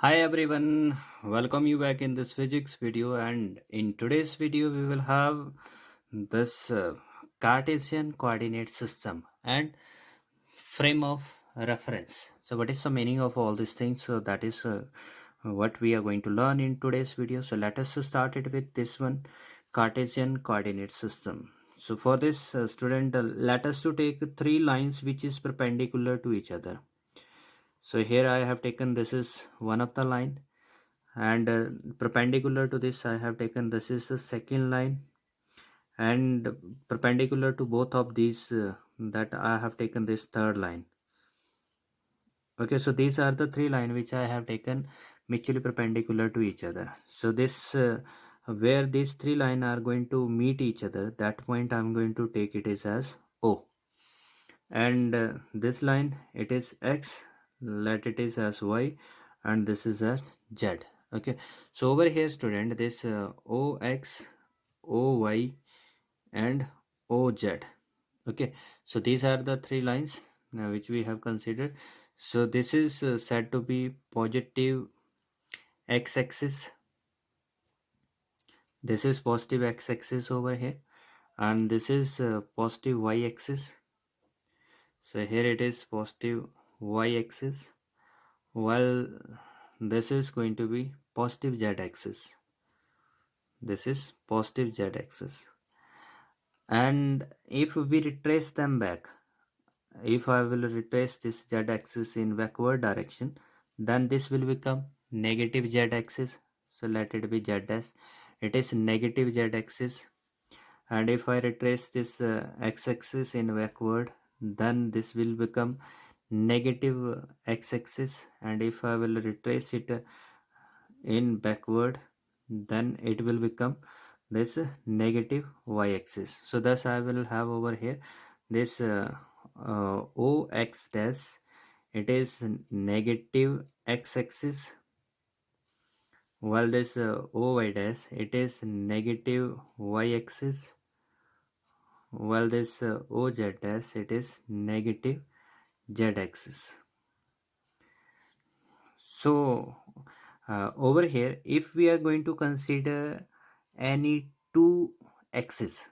Hi everyone, welcome you back in this physics video, and in today's video we will have this Cartesian coordinate system and frame of reference. So what is the meaning of all these things? So that is what we are going to learn in today's video. So let us start it with this one, Cartesian coordinate system. So for this student, let us to take three lines which is perpendicular to each other. So here I have taken this is one of the line, and perpendicular to this I have taken this is the second line, and perpendicular to both of these that I have taken this third line. Okay, so these are the three line which I have taken mutually perpendicular to each other. So this where these three line are going to meet each other, that point I'm going to take it is as O, and this line it is X, let it is as Y, and this is as Z. Okay, so over here student, this OX, OY and OZ. Okay, so these are the three lines which we have considered. So this is said to be positive x-axis, this is positive x-axis over here, and this is positive y-axis. So here it is positive y-axis, while this is going to be positive z-axis. This is positive z-axis, and if we retrace them back, if I will retrace this z-axis in backward direction, then this will become negative z-axis. So let it be z dash, it is negative z-axis. And if I retrace this x-axis in backward, then this will become negative x-axis. And if I will retrace it in backward, then it will become this negative y-axis. So thus I will have over here this OX dash, it is negative x-axis, while this OY dash, it is negative y-axis, while this OZ dash, it is negative z-axis. So over here, if we are going to consider any two axes,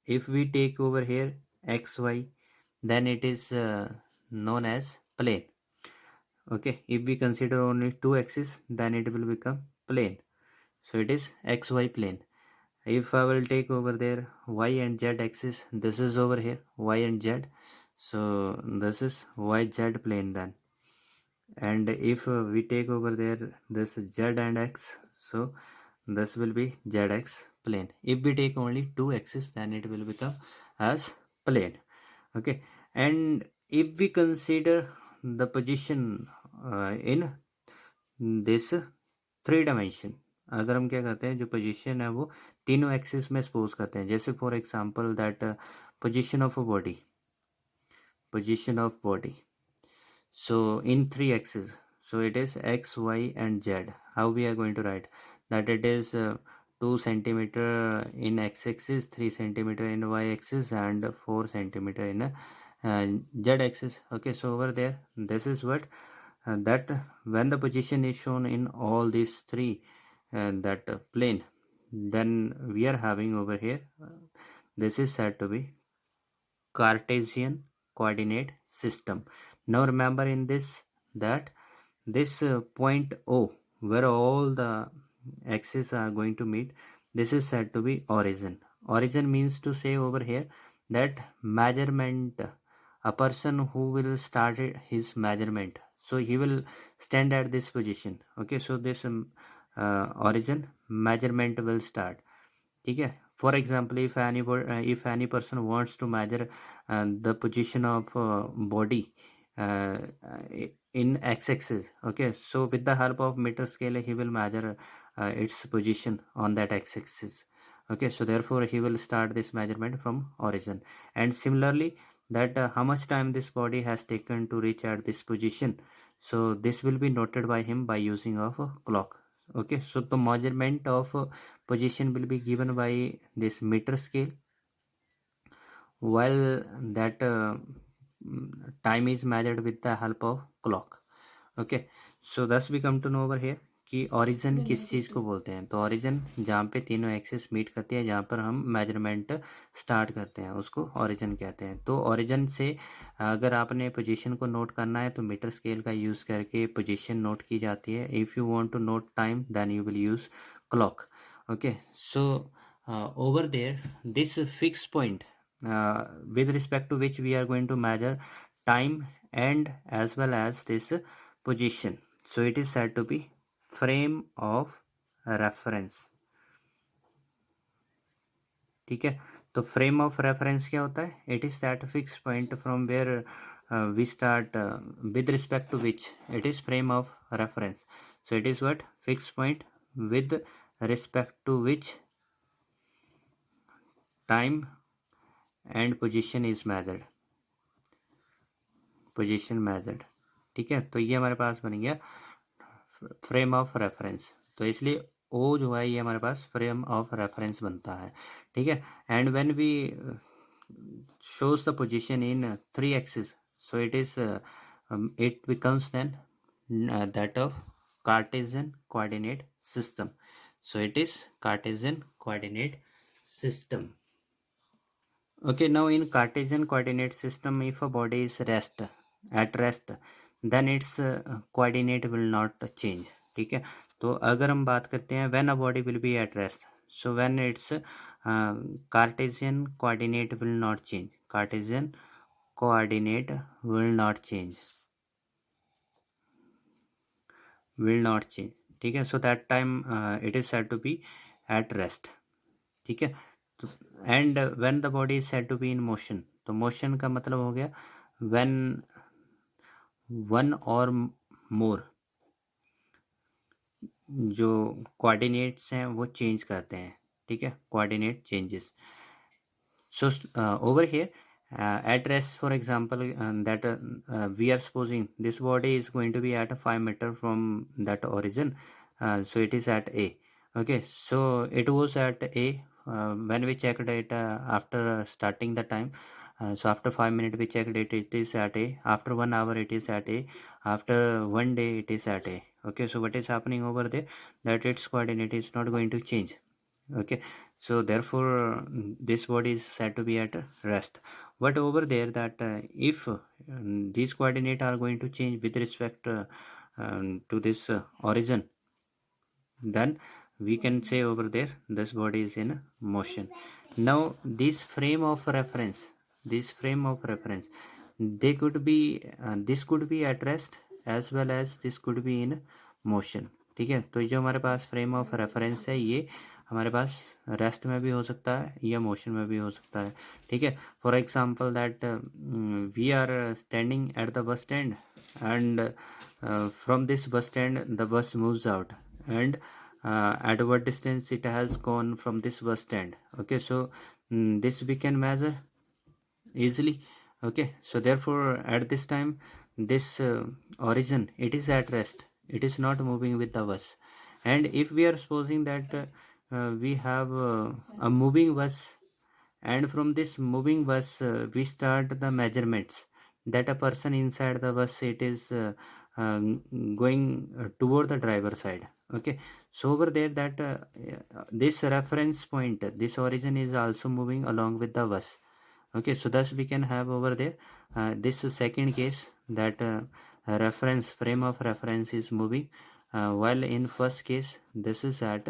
if we take over here xy, then it is known as plane. Okay, if we consider only two axes, then it will become plane. So it is xy plane. If I will take over there y and z axis, this is over here y and z, so this is yz plane then. And if we take over there this z and x, so this will be zx plane. If we take only two axes, then it will become as plane. Okay, and if we consider the position in this three dimension, अगर हम क्या करते हैं जो position है वो तीनों axis में सपोज करते हैं, जैसे for example that position of body, so in three axes, so it is x, y and z. How we are going to write that? It is 2 centimeter in x axis, 3 centimeter in y axis, and 4 centimeter in z axis. Okay, so over there this is what that when the position is shown in all these three that plane, then we are having over here this is said to be Cartesian coordinate system. Now remember in this that this point O, where all the axes are going to meet, this is said to be origin. Origin means to say over here that measurement, a person who will start his measurement, so he will stand at this position. Okay, so this origin measurement will start. ठीक है, for example, if any person wants to measure the position of body uh, in x-axis, okay, so with the help of meter scale he will measure its position on that x-axis. Okay, so therefore he will start this measurement from origin, and similarly that how much time this body has taken to reach at this position, so this will be noted by him by using of a clock. Okay, so the measurement of position will be given by this meter scale, while that time is measured with the help of clock. Okay, so this we come to know over here कि origin किस चीज़ को बोलते हैं। तो origin जहाँ पे तीनों एक्सिस मीट करती है, जहाँ पर हम मेजरमेंट स्टार्ट करते हैं, उसको ऑरिजिन कहते हैं। तो ऑरिजिन से अगर आपने पोजीशन को नोट करना है तो मीटर स्केल का यूज़ करके पोजीशन नोट की जाती है। If you want to note time then you will use clock. Okay, so over there this fixed point with respect to which we are going to measure time and as well as this position, so it is said to be frame of reference। ठीक है, तो frame of reference क्या होता है? It is that fix point from where we start with respect to which it is frame of reference. So it is what? Fix point with respect to which time and position is measured, position measured. ठीक है, तो ये हमारे पास बन गया frame of reference. तो इसलिए ओ जो है ये हमारे पास फ्रेम ऑफ रेफरेंस बनता है। ठीक है, and when we shows the position in three axis, so it is it becomes then that of Cartesian coordinate system। so it is Cartesian coordinate system। Okay, now in Cartesian coordinate system, if a body is at rest, then its coordinate will not change। ठीक है, तो अगर हम बात करते हैं when a body will be at rest, so when its Cartesian coordinate will not change, Cartesian coordinate will not change, will not change। ठीक है, so that time it is said to be at rest। ठीक है, तो and when the body is said to be in motion, तो motion का मतलब हो गया व्हेन वन और मोर जो कोऑर्डिनेट्स हैं वो चेंज करते हैं। ठीक है, coordinate changes. So over here at rest, for example, that we are supposing this body is going to be at a 5 meter from that origin, so it is at A। Okay, so it was at A when we checked it after starting the time। So after 5 minutes we checked it, it is at A, after 1 hour it is at A, after 1 day it is at A। Okay, so what is happening over there, that its coordinate is not going to change। Okay, so therefore this body is said to be at rest। but over there that if these coordinate are going to change with respect to this origin, then we can say over there this body is in motion। now this frame of reference, this frame of reference, they could be this could be at rest as well as this could be in motion। ठीक है, तो जो हमारे पास frame of reference है ये हमारे पास rest में भी हो सकता है या मोशन में भी हो सकता है। ठीक है, for example that we are standing at the bus stand and from this bus stand the bus moves out and at what distance it has gone from this bus stand। okay, so this we can measure easily। okay, so therefore at this time this origin it is at rest, it is not moving with the bus। and if we are supposing that we have a moving bus, and from this moving bus we start the measurements that a person inside the bus it is uh, going toward the driver side। okay, so over there that this reference point, this origin is also moving along with the bus। okay, so thus we can have over there this second case that reference frame of reference is moving while in first case this is at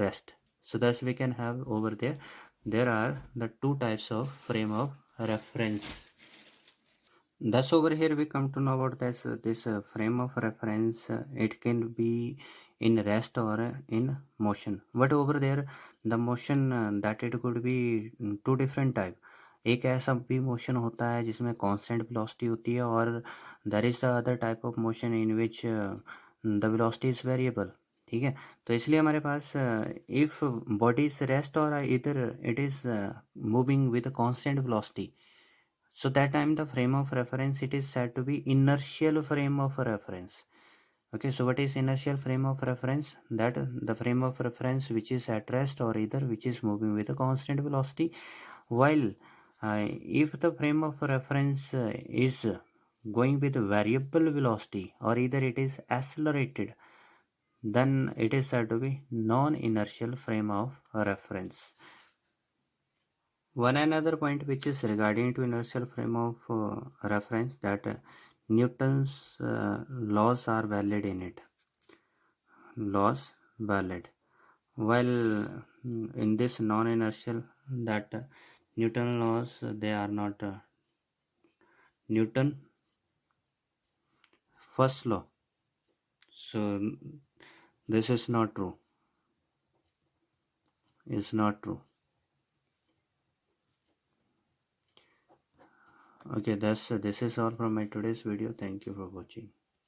rest। so thus we can have over there are the two types of frame of reference। thus over here we come to know about this frame of reference, it can be in rest or in motion। but over there the motion that it could be two different type। एक ऐसा भी motion होता है जिसमें constant velocity होती है और there is the other type of motion in which the velocity is variable. ठीक है, तो इसलिए हमारे पास इफ बॉडी इज रेस्ट और इधर it is moving with constant velocity, so that time the frame of reference it is said to be inertial frame of reference। okay, so what is inertial frame of reference? That the frame of reference which is at rest or either which is moving with a constant velocity, while if the frame of reference is going with variable velocity, or either it is accelerated, then it is said to be non-inertial frame of reference. One another point which is regarding to inertial frame of reference, that Newton's laws are valid in it. Laws valid. While in this non-inertial, that Newton laws, they are not Newton first law. So this is not true. Is not true. Okay, this is all from my today's video. Thank you for watching.